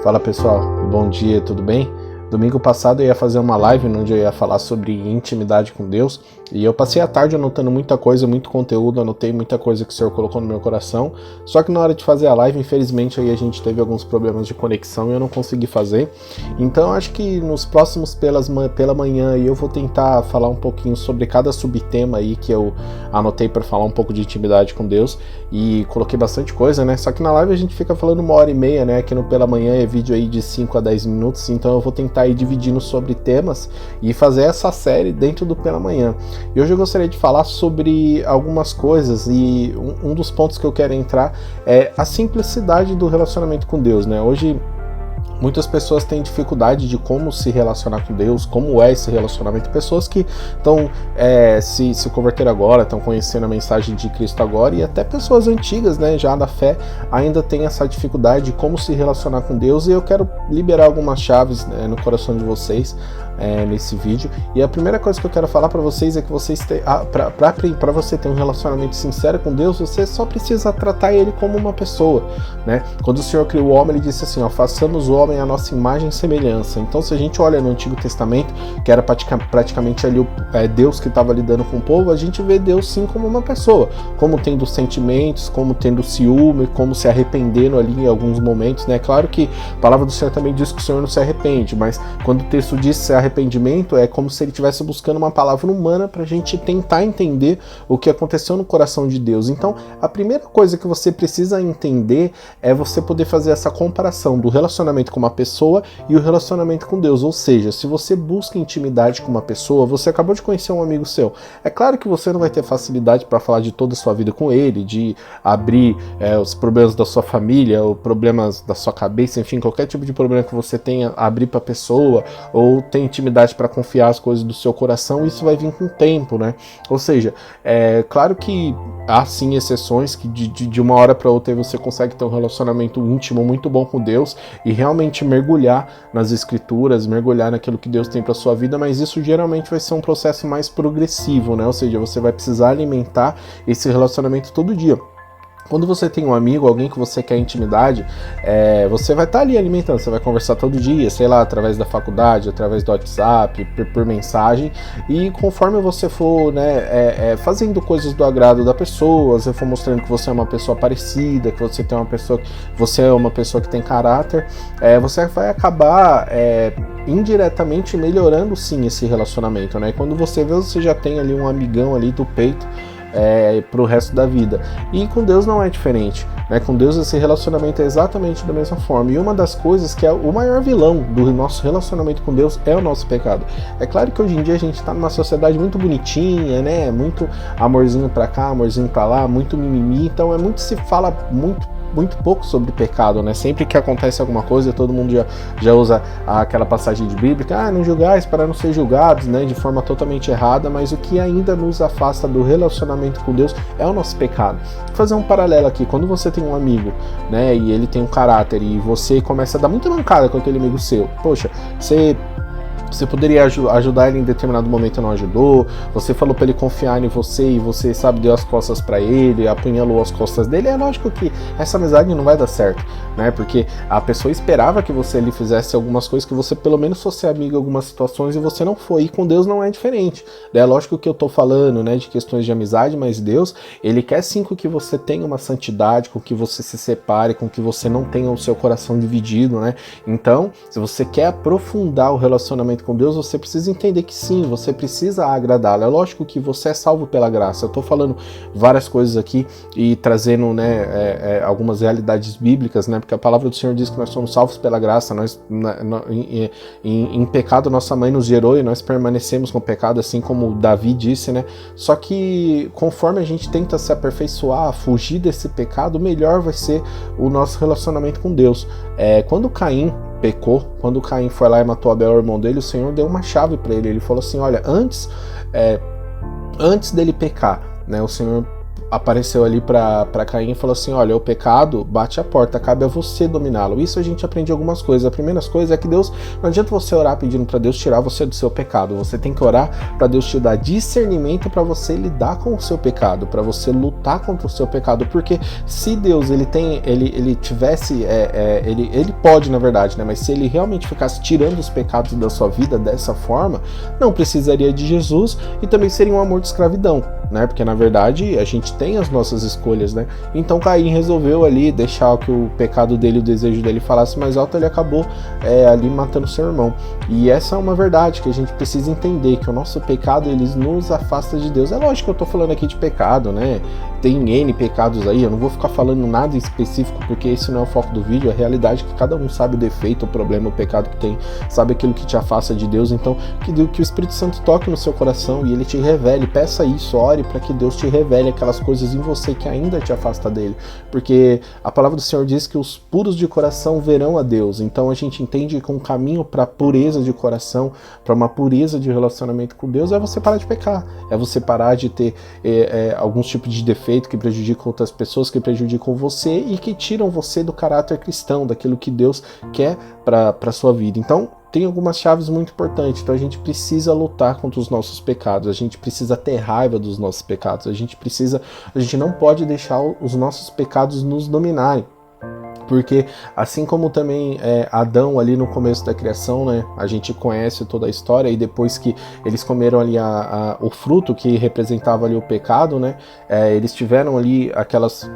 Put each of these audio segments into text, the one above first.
Fala pessoal, bom dia, tudo bem? Domingo passado eu ia fazer uma live onde eu ia falar sobre intimidade com Deus e eu passei a tarde anotando muita coisa, muito conteúdo, anotei muita coisa que o Senhor colocou no meu coração, só que na hora de fazer a live, infelizmente, aí a gente teve alguns problemas de conexão e eu não consegui fazer. Então acho que nos próximos pela manhã eu vou tentar falar um pouquinho sobre cada subtema aí que eu anotei para falar um pouco de intimidade com Deus e coloquei bastante coisa, né? Só que na live a gente fica falando 1h30, né? Aqui no Pela Manhã é vídeo aí de 5 a 10 minutos, então eu vou tentar ir dividindo sobre temas e fazer essa série dentro do Pela Manhã. E hoje eu gostaria de falar sobre algumas coisas e um dos pontos que eu quero entrar é a simplicidade do relacionamento com Deus, né? Hoje muitas pessoas têm dificuldade de como se relacionar com Deus, como é esse relacionamento. Pessoas que estão se converteram agora, estão conhecendo a mensagem de Cristo agora, e até pessoas antigas, né, já da fé, ainda têm essa dificuldade de como se relacionar com Deus, e eu quero liberar algumas chaves, né, no coração de vocês nesse vídeo. E a primeira coisa que eu quero falar para vocês é que vocês para você ter um relacionamento sincero com Deus, você só precisa tratar ele como uma pessoa, né? Quando o Senhor criou o homem, ele disse assim, ó, façamos o homem a nossa imagem e semelhança. Então, se a gente olha no Antigo Testamento, que era praticamente ali Deus que estava lidando com o povo, a gente vê Deus sim como uma pessoa, como tendo sentimentos, como tendo ciúme, como se arrependendo ali em alguns momentos, né? Claro que a palavra do Senhor também diz que o Senhor não se arrepende, mas quando o texto diz se arrependimento, é como se ele estivesse buscando uma palavra humana para a gente tentar entender o que aconteceu no coração de Deus. Então, a primeira coisa que você precisa entender é você poder fazer essa comparação do relacionamento com uma pessoa e o relacionamento com Deus. Ou seja, se você busca intimidade com uma pessoa, você acabou de conhecer um amigo seu. É claro que você não vai ter facilidade para falar de toda a sua vida com ele, de abrir os problemas da sua família, ou problemas da sua cabeça, enfim, qualquer tipo de problema que você tenha, abrir para a pessoa, ou tem intimidade para confiar as coisas do seu coração. Isso vai vir com o tempo, né? Ou seja, claro que há sim exceções que de uma hora para outra você consegue ter um relacionamento íntimo muito bom com Deus e realmente mergulhar nas escrituras, mergulhar naquilo que Deus tem para sua vida, mas isso geralmente vai ser um processo mais progressivo, né? Ou seja, você vai precisar alimentar esse relacionamento todo dia. Quando você tem um amigo, alguém que você quer intimidade, você vai estar ali alimentando, você vai conversar todo dia, sei lá, através da faculdade, através do WhatsApp, por mensagem, e conforme você for, né, fazendo coisas do agrado da pessoa, você for mostrando que você é uma pessoa parecida, que você é uma pessoa que tem caráter, você vai acabar indiretamente melhorando sim esse relacionamento, né? E quando você vê, você já tem ali um amigão ali do peito, pro resto da vida. E com Deus não é diferente, né? Com Deus esse relacionamento é exatamente da mesma forma. E uma das coisas que é o maior vilão do nosso relacionamento com Deus é o nosso pecado. É claro que hoje em dia a gente está numa sociedade muito bonitinha, né? Muito amorzinho pra cá, amorzinho pra lá, muito mimimi, então se fala muito pouco sobre pecado, né? Sempre que acontece alguma coisa, todo mundo já usa aquela passagem de Bíblia, não julgais para não ser julgados, né? De forma totalmente errada, mas o que ainda nos afasta do relacionamento com Deus é o nosso pecado. Vou fazer um paralelo aqui, quando você tem um amigo, né? E ele tem um caráter e você começa a dar muita mancada com aquele amigo seu, poxa, você poderia ajudar ele em determinado momento e não ajudou, você falou para ele confiar em você e você, sabe, deu as costas para ele, apunhalou as costas dele. É lógico que essa amizade não vai dar certo, né? Porque a pessoa esperava que você lhe fizesse algumas coisas, que você pelo menos fosse amigo em algumas situações e você não foi. E com Deus não é diferente. É lógico que eu tô falando, né, de questões de amizade, mas Deus, ele quer sim que você tenha uma santidade, com que você se separe, com que você não tenha o seu coração dividido, né? Então, se você quer aprofundar o relacionamento com Deus, você precisa entender que sim, você precisa agradá-lo. É lógico que você é salvo pela graça. Eu tô falando várias coisas aqui e trazendo, né, algumas realidades bíblicas, né, porque a palavra do Senhor diz que nós somos salvos pela graça. Em pecado nossa mãe nos gerou e nós permanecemos com o pecado, assim como Davi disse, né? Só que conforme a gente tenta se aperfeiçoar, fugir desse pecado, melhor vai ser o nosso relacionamento com Deus. Quando Caim pecou, quando Caim foi lá e matou Abel, o irmão dele, o Senhor deu uma chave para ele. Ele falou assim, olha, antes dele pecar, né, o Senhor apareceu ali para Caim e falou assim: olha, o pecado bate a porta, cabe a você dominá-lo. Isso a gente aprende algumas coisas. A primeira coisa é que Deus, não adianta você orar pedindo para Deus tirar você do seu pecado, você tem que orar para Deus te dar discernimento para você lidar com o seu pecado, para você lutar contra o seu pecado, porque se Deus ele tivesse, ele pode na verdade, né? Mas se ele realmente ficasse tirando os pecados da sua vida dessa forma, não precisaria de Jesus e também seria um amor de escravidão, né? Porque na verdade a gente tem as nossas escolhas, né? Então Caim resolveu ali deixar que o pecado dele, o desejo dele falasse mais alto, ele acabou ali matando seu irmão. E essa é uma verdade que a gente precisa entender, que o nosso pecado ele nos afasta de Deus. É lógico que eu tô falando aqui de pecado, né? Tem N pecados aí, eu não vou ficar falando nada específico porque esse não é o foco do vídeo, a realidade é que cada um sabe o defeito, o problema, o pecado que tem, sabe aquilo que te afasta de Deus. Então que o Espírito Santo toque no seu coração e ele te revele, peça isso, ore para que Deus te revele aquelas coisas em você que ainda te afasta dele, porque a palavra do Senhor diz que os puros de coração verão a Deus. Então a gente entende que um caminho para pureza de coração, para uma pureza de relacionamento com Deus, é você parar de pecar, é você parar de ter alguns tipos de defeito que prejudicam outras pessoas, que prejudicam você e que tiram você do caráter cristão, daquilo que Deus quer para sua vida. Então tem algumas chaves muito importantes. Então a gente precisa lutar contra os nossos pecados, a gente precisa ter raiva dos nossos pecados, a gente não pode deixar os nossos pecados nos dominarem. Porque assim como também Adão ali no começo da criação, né, a gente conhece toda a história, e depois que eles comeram ali o fruto que representava ali o pecado, né, eles tiveram ali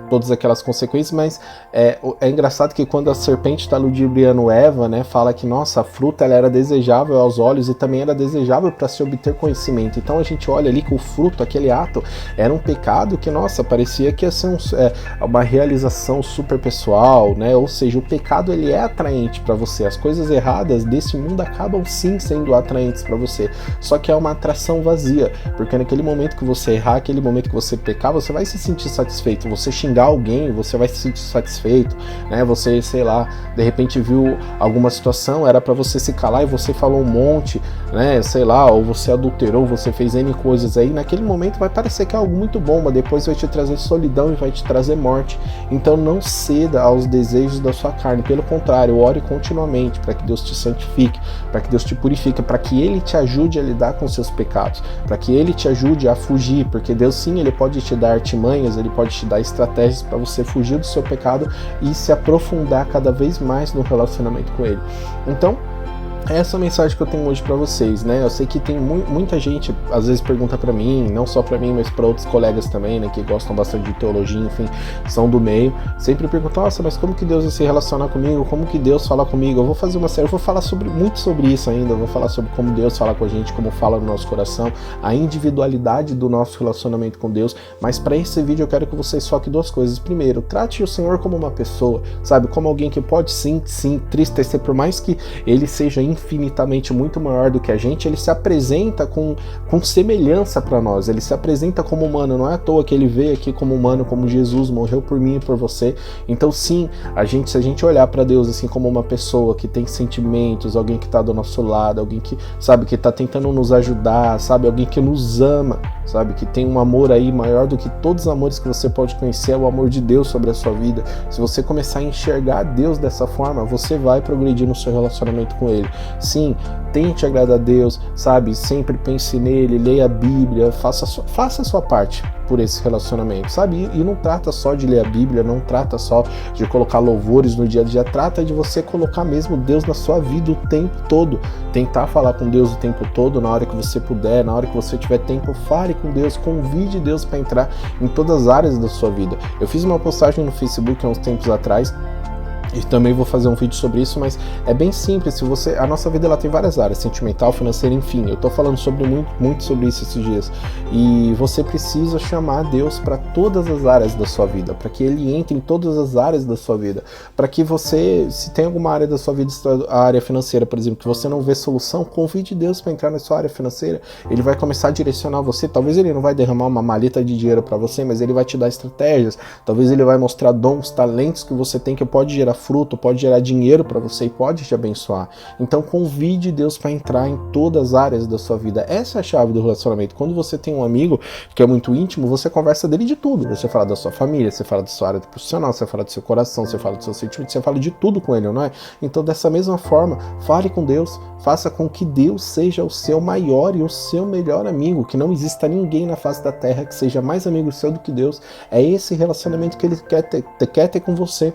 todas aquelas consequências, mas é engraçado que quando a serpente está ludibriando Eva, né, fala que nossa, a fruta ela era desejável aos olhos e também era desejável para se obter conhecimento. Então a gente olha ali que o fruto, aquele ato, era um pecado que, nossa, parecia que ia ser uma realização super pessoal, né? Ou seja, o pecado ele é atraente para você. As coisas erradas desse mundo acabam sim sendo atraentes para você. Só que é uma atração vazia, porque naquele momento que você errar, aquele momento que você pecar, você vai se sentir satisfeito. Você xingar alguém, você vai se sentir satisfeito, né? Você, sei lá, de repente viu alguma situação, era para você se calar e você falou um monte, né? Sei lá, ou você adulterou, você fez N coisas aí. Naquele momento vai parecer que é algo muito bom, mas depois vai te trazer solidão e vai te trazer morte. Então não ceda aos desejos da sua carne, pelo contrário, ore continuamente para que Deus te santifique, para que Deus te purifique, para que Ele te ajude a lidar com seus pecados, para que Ele te ajude a fugir, porque Deus sim, Ele pode te dar artimanhas, Ele pode te dar estratégias para você fugir do seu pecado e se aprofundar cada vez mais no relacionamento com Ele. Então, essa é a mensagem que eu tenho hoje para vocês, né? Eu sei que tem muita gente, às vezes pergunta para mim, não só para mim, mas para outros colegas também, né? Que gostam bastante de teologia, enfim, são do meio. Sempre perguntam, nossa, mas como que Deus vai se relacionar comigo? Como que Deus fala comigo? Eu vou fazer uma série, eu vou falar muito sobre isso ainda. Eu vou falar sobre como Deus fala com a gente, como fala no nosso coração, a individualidade do nosso relacionamento com Deus. Mas para esse vídeo eu quero que vocês foquem duas coisas. Primeiro, trate o Senhor como uma pessoa, sabe? Como alguém que pode sim tristecer, por mais que Ele seja infinitamente muito maior do que a gente, ele se apresenta com semelhança para nós, ele se apresenta como humano, não é à toa que ele veio aqui como humano, como Jesus, morreu por mim e por você. Então sim, se a gente olhar para Deus assim como uma pessoa que tem sentimentos, alguém que está do nosso lado, alguém que, sabe, que está tentando nos ajudar, sabe, alguém que nos ama, sabe, que tem um amor aí maior do que todos os amores que você pode conhecer, é o amor de Deus sobre a sua vida. Se você começar a enxergar Deus dessa forma, você vai progredir no seu relacionamento com Ele. Sim, tente agradar a Deus, sabe? Sempre pense nele, leia a Bíblia, faça a sua parte por esse relacionamento, sabe? E não trata só de ler a Bíblia, não trata só de colocar louvores no dia a dia, trata de você colocar mesmo Deus na sua vida o tempo todo, tentar falar com Deus o tempo todo, na hora que você puder, na hora que você tiver tempo, fale com Deus, convide Deus para entrar em todas as áreas da sua vida. Eu fiz uma postagem no Facebook há uns tempos atrás, e também vou fazer um vídeo sobre isso, mas é bem simples. A nossa vida ela tem várias áreas, sentimental, financeira, enfim. Eu tô falando muito sobre isso esses dias. E você precisa chamar Deus para todas as áreas da sua vida, para que Ele entre em todas as áreas da sua vida, para que você, se tem alguma área da sua vida, a área financeira, por exemplo, que você não vê solução, convide Deus para entrar na sua área financeira. Ele vai começar a direcionar você. Talvez Ele não vai derramar uma maleta de dinheiro para você, mas Ele vai te dar estratégias. Talvez Ele vai mostrar dons, talentos que você tem que pode gerar fruto, pode gerar dinheiro para você e pode te abençoar. Então convide Deus para entrar em todas as áreas da sua vida. Essa é a chave do relacionamento. Quando você tem um amigo que é muito íntimo, você conversa dele de tudo. Você fala da sua família, você fala da sua área profissional, você fala do seu coração, você fala do seu sentimento, você fala de tudo com ele, não é? Então dessa mesma forma, fale com Deus, faça com que Deus seja o seu maior e o seu melhor amigo, que não exista ninguém na face da terra que seja mais amigo seu do que Deus. É esse relacionamento que ele quer ter com você.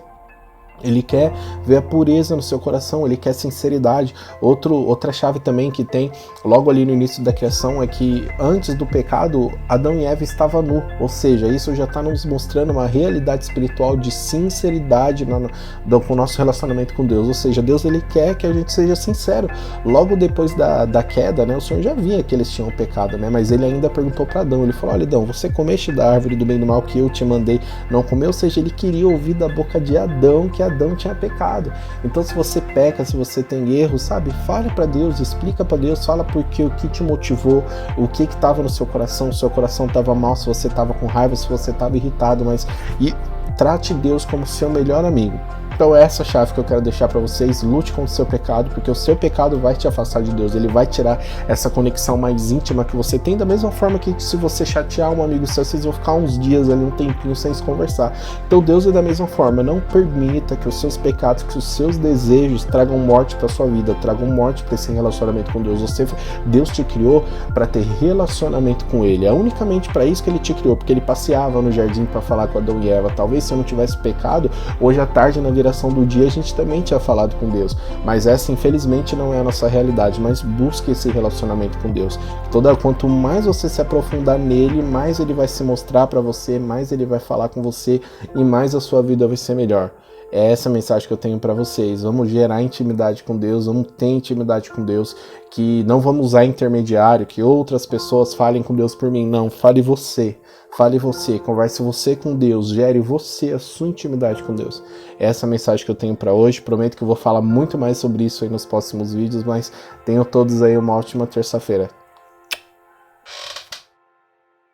Ele quer ver a pureza no seu coração, ele quer sinceridade. Outra chave também que tem logo ali no início da criação é que antes do pecado, Adão e Eva estavam nus. Ou seja, isso já está nos mostrando uma realidade espiritual de sinceridade com o nosso relacionamento com Deus. Ou seja, Deus ele quer que a gente seja sincero. Logo depois da queda, né, o Senhor já via que eles tinham pecado, né, mas ele ainda perguntou para Adão, ele falou: olha, Adão, você comeste da árvore do bem e do mal que eu te mandei não comer? Ou seja, ele queria ouvir da boca de Adão que Adão tinha pecado. Então se você peca, se você tem erro, sabe, fale para Deus, explica para Deus, fala porque o que te motivou, o que estava no seu coração, se o seu coração estava mal, se você estava com raiva, se você estava irritado, e trate Deus como seu melhor amigo. Então é essa chave que eu quero deixar para vocês. Lute contra o seu pecado, porque o seu pecado vai te afastar de Deus. Ele vai tirar essa conexão mais íntima que você tem, da mesma forma que se você chatear um amigo seu, vocês vão ficar uns dias ali, um tempinho sem se conversar. Então Deus é da mesma forma. Não permita que os seus pecados, que os seus desejos tragam morte para sua vida, tragam morte para esse relacionamento com Deus. Deus te criou para ter relacionamento com Ele. É unicamente para isso que Ele te criou, porque Ele passeava no jardim para falar com Adão e Eva. Talvez se eu não tivesse pecado, hoje à tarde na viração do dia a gente também tinha falado com Deus, mas essa infelizmente não é a nossa realidade. Mas busque esse relacionamento com Deus. Quanto mais você se aprofundar nele, mais ele vai se mostrar para você, mais ele vai falar com você e mais a sua vida vai ser melhor. É essa a mensagem que eu tenho para vocês. Vamos gerar intimidade com Deus, vamos ter intimidade com Deus, que não vamos usar intermediário, que outras pessoas falem com Deus por mim. Não, fale você, converse você com Deus, gere você a sua intimidade com Deus. Essa é a mensagem que eu tenho para hoje. Prometo que eu vou falar muito mais sobre isso aí nos próximos vídeos, mas tenham todos aí uma ótima terça-feira.